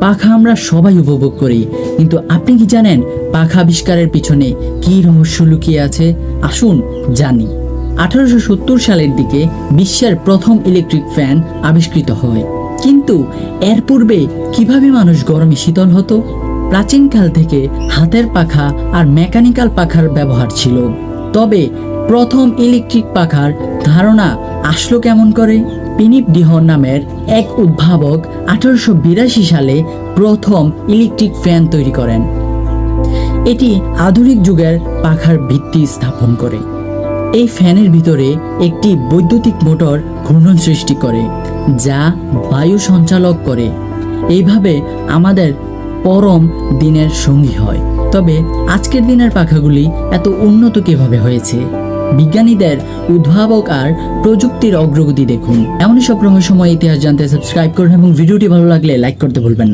পাখা আমরা সবাই উপভোগ করি, কিন্তু আপনি কি জানেন পাখা আবিষ্কারের পিছনে কী রহস্য লুকিয়ে আছে? আসুন জানি। 1870 সালের দিকে বিশ্বের প্রথম ইলেকট্রিক ফ্যান আবিষ্কৃত হয়। কিন্তু এর পূর্বে কিভাবে মানুষ গরমে শীতল হতো? প্রাচীনকাল থেকে হাতের পাখা আর মেকানিক্যাল পাখার ব্যবহার ছিল। তবে প্রথম ইলেকট্রিক পাখার ধারণা আসলো কেমন করে? ফিলিপ ডি হর্ন নামের এক উদ্ভাবক 1882 সালে প্রথম ইলেকট্রিক ফ্যান তৈরি করেন। এটি আধুনিক যুগের পাখার ভিত্তি স্থাপন করে। এই ফ্যানের ভিতরে একটি বৈদ্যুতিক মোটর ঘূর্ণন সৃষ্টি করে, যা বায়ু সঞ্চালক করে। এইভাবে আমাদের পরম দিনের সঙ্গী হয়। তবে আজকের দিনের পাখাগুলি এত উন্নত কিভাবে হয়েছে? বিজ্ঞানীদের উদ্ভাবক আর প্রযুক্তির অগ্রগতি দেখুন। এমনই সব রহস্যময় ইতিহাস জানতে সাবস্ক্রাইব করুন এবং ভিডিওটি ভালো লাগলে লাইক করতে ভুলবেন না।